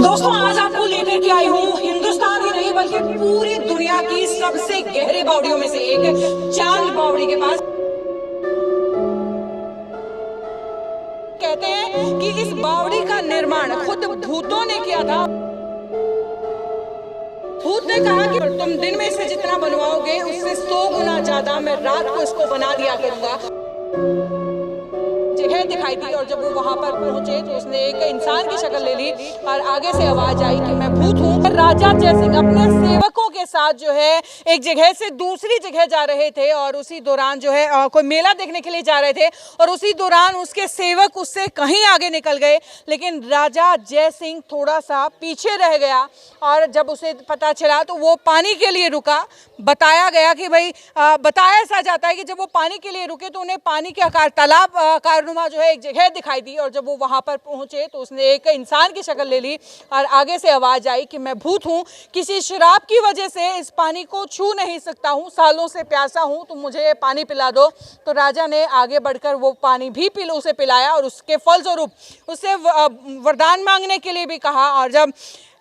दोस्तों आज आपको लेकर के आई हूँ हिंदुस्तान ही नहीं बल्कि पूरी दुनिया की सबसे गहरे बावड़ियों में से एक चांद बावड़ी के पास। कहते हैं कि इस बावड़ी का निर्माण खुद भूतों ने किया था। भूत ने कहा कि तुम दिन में इसे जितना बनवाओगे उससे 100 गुना ज्यादा मैं रात को इसको बना दिया करूंगा। जगह दिखाई दी और जब वो वहां पर पहुंचे तो उसने एक इंसान की शक्ल ले ली और आगे से आवाज आई कि मैं भूत हूँ। राजा जयसिंह अपने सेवकों के साथ जो है एक जगह से दूसरी जगह जा रहे थे और उसी दौरान जो है कोई मेला देखने के लिए जा रहे थे और उसी दौरान उसके सेवक उससे कहीं आगे निकल गए, लेकिन राजा जयसिंह थोड़ा सा पीछे रह गया और जब उसे पता चला तो वो पानी के लिए रुका। बताया गया कि भाई बताया ऐसा जाता है कि जब वो पानी के लिए रुके तो उन्हें पानी के आकार तालाब कारनुमा जो है एक जगह दिखाई दी और जब वो वहां पर पहुंचे तो उसने एक इंसान की शक्ल ले ली और आगे से आवाज आई कि मैं भूत हूँ, किसी शराब की वजह से इस पानी को छू नहीं सकता हूँ, सालों से प्यासा हूँ, तुम मुझे पानी पिला दो। तो राजा ने आगे बढ़कर वो पानी भी उसे पिलाया और उसके फलस्वरूप उससे वरदान मांगने के लिए भी कहा। और जब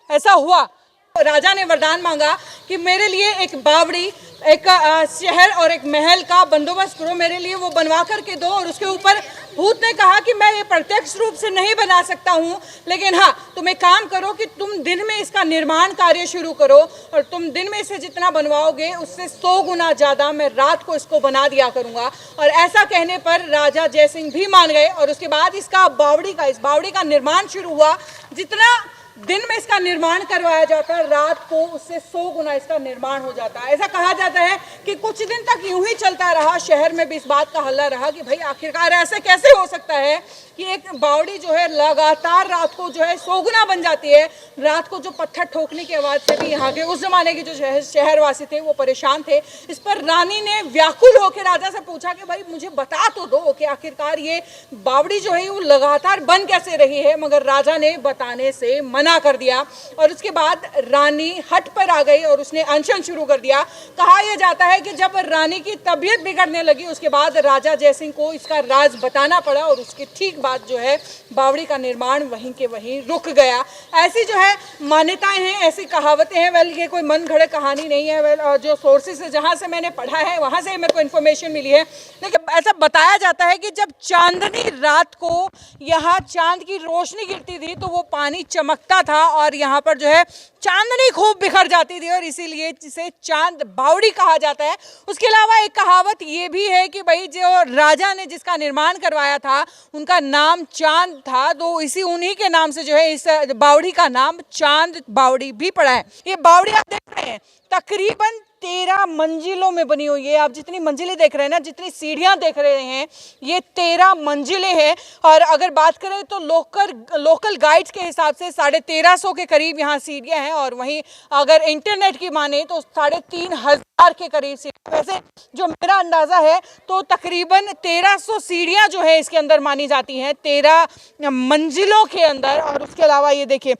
ऐसा हुआ राजा ने वरदान मांगा कि मेरे लिए एक बावड़ी, एक शहर और एक महल का बंदोबस्त करो, मेरे लिए वो बनवा करके दो। और उसके ऊपर भूत ने कहा कि मैं ये प्रत्यक्ष रूप से नहीं बना सकता हूँ, लेकिन हाँ तुम एक काम करो कि तुम दिन में इसका निर्माण कार्य शुरू करो और तुम दिन में इसे जितना बनवाओगे उससे 100 गुना ज़्यादा मैं रात को इसको बना दिया करूँगा। और ऐसा कहने पर राजा जयसिंह भी मान गए और उसके बाद इस बावड़ी का निर्माण शुरू हुआ। जितना दिन में इसका निर्माण करवाया जाता है रात को उससे 100 गुना इसका निर्माण हो जाता है। ऐसा कहा जाता है कि कुछ दिन तक यूं ही चलता रहा, शहर में भी इस बात का हल्ला रहा कि भाई आखिरकार ऐसे कैसे हो सकता है कि एक बावड़ी जो है लगातार रात को जो है 100 गुना बन जाती है। रात को जो पत्थर ठोकने की आवाज़ से भी यहाँ के उस जमाने के जो शहरवासी थे वो परेशान थे। इस पर रानी ने व्याकुल होकर राजा से पूछा कि भाई मुझे बता तो दो कि आखिरकार ये बावड़ी जो है वो लगातार बन कैसे रही है, मगर राजा ने बताने से मना कर दिया। और उसके बाद रानी हट पर आ गई और उसने अनशन शुरू कर दिया। कहा यह जाता है कि जब रानी की तबीयत बिगड़ने लगी उसके बाद राजा जयसिंह को इसका राज बताना पड़ा और उसके ठीक बाद जो है बावड़ी का निर्माण वहीं के वहीं रुक गया। ऐसी जो है मान्यताएं हैं, ऐसी कहावतें हैं। वेल ये कोई मन घड़े कहानी नहीं है। वेल जो सोर्सेस है जहाँ से मैंने पढ़ा है वहाँ से मेरे को इन्फॉर्मेशन मिली है। लेकिन ऐसा बताया जाता है कि जब चांदनी रात को यहाँ चांद की रोशनी गिरती थी तो वो पानी चमकता था और यहाँ पर जो है चांदनी खूब बिखर जाती थी और इसीलिए इसे चांद बावड़ी कहा जाता है। उसके अलावा एक कहावत ये भी है कि भाई जो राजा ने जिसका निर्माण करवाया था उनका नाम चांद था, तो उन्हीं के नाम से जो है इस बावड़ी का नाम चांद बावड़ी भी पड़ा है। ये बावड़ी आप देख रहे हैं तकरीबन 13 मंजिलों में बनी हुई है। आप जितनी मंजिलें देख रहे हैं ना, जितनी सीढ़ियां देख रहे हैं, ये 13 मंजिलें हैं। और अगर बात करें तो लोकल गाइड्स के हिसाब से 1350 के करीब यहाँ सीढ़ियां हैं और वहीं अगर इंटरनेट की माने तो 3500 के करीब सीढ़ियां। वैसे जो मेरा अंदाज़ा है तो तकरीबन 1300 सीढ़ियां जो है इसके अंदर मानी जाती हैं 13 मंजिलों के अंदर। और उसके अलावा ये देखिए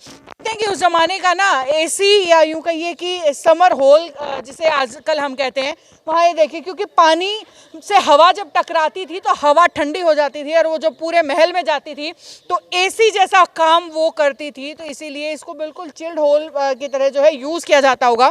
कि उस जमाने का ना एसी या यूं कहिए कि समर होल जिसे आजकल हम कहते हैं, वहाँ ये देखिए क्योंकि पानी से हवा जब टकराती थी तो हवा ठंडी हो जाती थी और वो जब पूरे महल में जाती थी तो एसी जैसा काम वो करती थी, तो इसीलिए इसको बिल्कुल चिल्ड होल की तरह जो है यूज़ किया जाता होगा।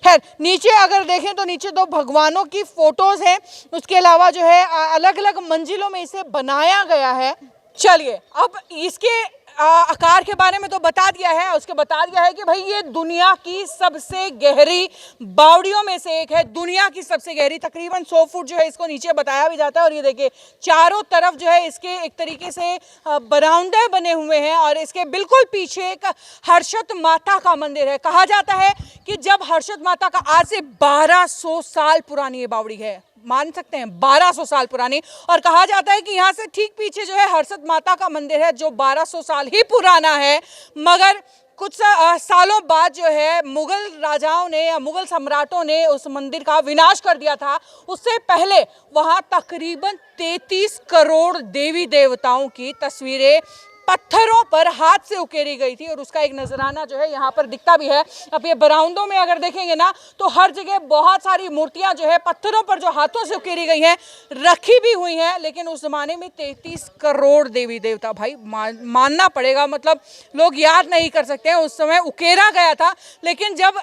खैर नीचे अगर देखें तो नीचे 2 भगवानों की फ़ोटोज़ हैं। उसके अलावा जो है अलग अलग मंजिलों में इसे बनाया गया है। चलिए अब इसके आकार के बारे में तो बता दिया है, उसके बता दिया है कि भाई ये दुनिया की सबसे गहरी बावड़ियों में से एक है, दुनिया की सबसे गहरी, तकरीबन 100 फुट जो है इसको नीचे बताया भी जाता है। और ये देखिए चारों तरफ जो है इसके एक तरीके से बरामदे बने हुए हैं और इसके बिल्कुल पीछे एक हर्षद माता का मंदिर है। कहा जाता है कि जब हर्षद माता का आज से 1200 साल पुरानी ये बावड़ी है, मान सकते हैं 1200 साल पुरानी। और कहा जाता है कि यहाँ से ठीक पीछे जो है हर्षद माता का मंदिर है जो 1200 साल ही पुराना है, मगर कुछ सालों बाद जो है मुगल राजाओं ने या मुगल सम्राटों ने उस मंदिर का विनाश कर दिया था। उससे पहले वहाँ तकरीबन 33 करोड़ देवी देवताओं की तस्वीरें पत्थरों पर हाथ से उकेरी गई थी और उसका एक नजराना जो है यहाँ पर दिखता भी है। अब ये बरामदों में अगर देखेंगे ना तो हर जगह बहुत सारी मूर्तियां जो है पत्थरों पर जो हाथों से उकेरी गई हैं रखी भी हुई हैं। लेकिन उस जमाने में 33 करोड़ देवी देवता, भाई मानना पड़ेगा, मतलब लोग याद नहीं कर सकते हैं उस समय उकेरा गया था। लेकिन जब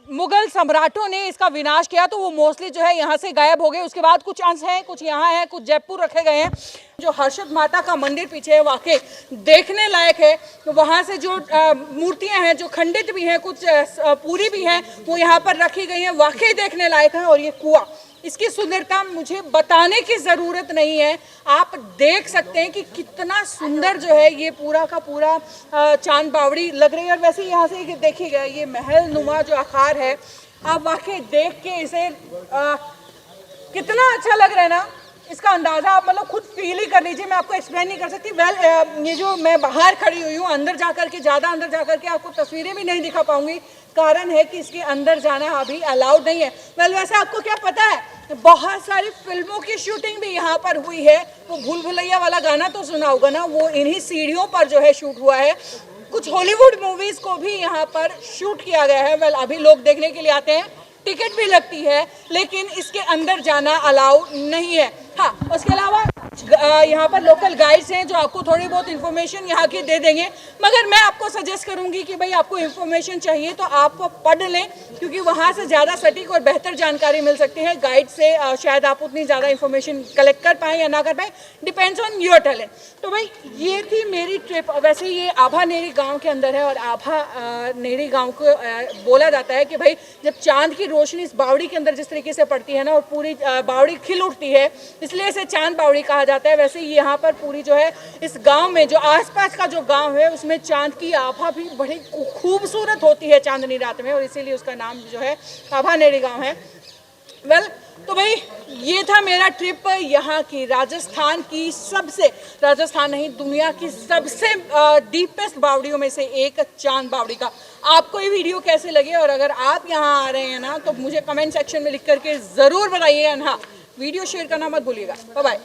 मुगल सम्राटों ने इसका विनाश किया तो वो मोस्टली जो है यहाँ से गायब हो गए। उसके बाद कुछ अंश हैं, कुछ यहाँ हैं, कुछ जयपुर रखे गए हैं। जो हर्षद माता का मंदिर पीछे है वाकई देखने लायक है। तो वहाँ से जो मूर्तियाँ हैं जो खंडित भी हैं, कुछ पूरी भी हैं, वो यहाँ पर रखी गई हैं, वाकई देखने लायक है। और ये कुआं, इसकी सुंदरता मुझे बताने की ज़रूरत नहीं है, आप देख सकते हैं कि कितना सुंदर जो है ये पूरा का पूरा चांद बावड़ी लग रही है। और वैसे यहाँ से देखिएगा ये महल नुमा जो आकार है, आप वाकई देख के इसे कितना अच्छा लग रहा है ना, इसका अंदाज़ा आप मतलब खुद फील ही कर लीजिए, मैं आपको एक्सप्लेन नहीं कर सकती। ये जो मैं बाहर खड़ी हुई हूँ, अंदर जाकर के ज़्यादा अंदर जाकर के आपको तस्वीरें भी नहीं दिखा पाऊंगी, कारण है कि इसके अंदर जाना अभी अलाउड नहीं है। वैसे आपको क्या पता है, बहुत सारी फिल्मों की शूटिंग भी यहाँ पर हुई है। वो भूल भुलैया वाला गाना तो सुना होगा ना, वो इन्हीं सीढ़ियों पर जो है शूट हुआ है। कुछ हॉलीवुड मूवीज़ को भी यहाँ पर शूट किया गया है। अभी लोग देखने के लिए आते हैं, टिकट भी लगती है, लेकिन इसके अंदर जाना अलाउ नहीं है। हाँ, उसके अलावा यहाँ पर लोकल गाइड्स हैं जो आपको थोड़ी बहुत इन्फॉर्मेशन यहाँ की दे देंगे। मगर मैं आपको सजेस्ट करूँगी कि भाई आपको इन्फॉर्मेशन चाहिए तो आप पढ़ लें, क्योंकि वहाँ से ज़्यादा सटीक और बेहतर जानकारी मिल सकती है। गाइड से शायद आप उतनी ज़्यादा इन्फॉर्मेशन कलेक्ट कर पाएँ या ना कर पाएँ, डिपेंड्स ऑन योर टैलेंट। तो भाई ये थी मेरी ट्रिप। वैसे ये आभा नेरी गाँव के अंदर है और आभा नेरी गाँव को बोला जाता है कि भाई जब चांद की रोशनी इस बावड़ी के अंदर जिस तरीके से पड़ती है ना और पूरी बावड़ी खिल उठती है, इसलिए इसे चांद बावड़ी कहा जाता है। वैसे यहाँ पर पूरी जो है इस गांव में जो आसपास का जो गांव है उसमें चांद की आभा भी बड़ी खूबसूरत होती है चांदनी रात में, और इसीलिए उसका नाम जो है आभा नेरी गांव है। तो भाई ये था मेरा ट्रिप यहाँ की, राजस्थान की सबसे, राजस्थान नहीं दुनिया की सबसे डीपेस्ट बावड़ियों में से एक चांद बावड़ी का। आपको ये वीडियो कैसे लगे, और अगर आप यहाँ आ रहे हैं ना तो मुझे कमेंट सेक्शन में लिख करके ज़रूर बताइए। हाँ, वीडियो शेयर करना मत भूलिएगा। Bye bye.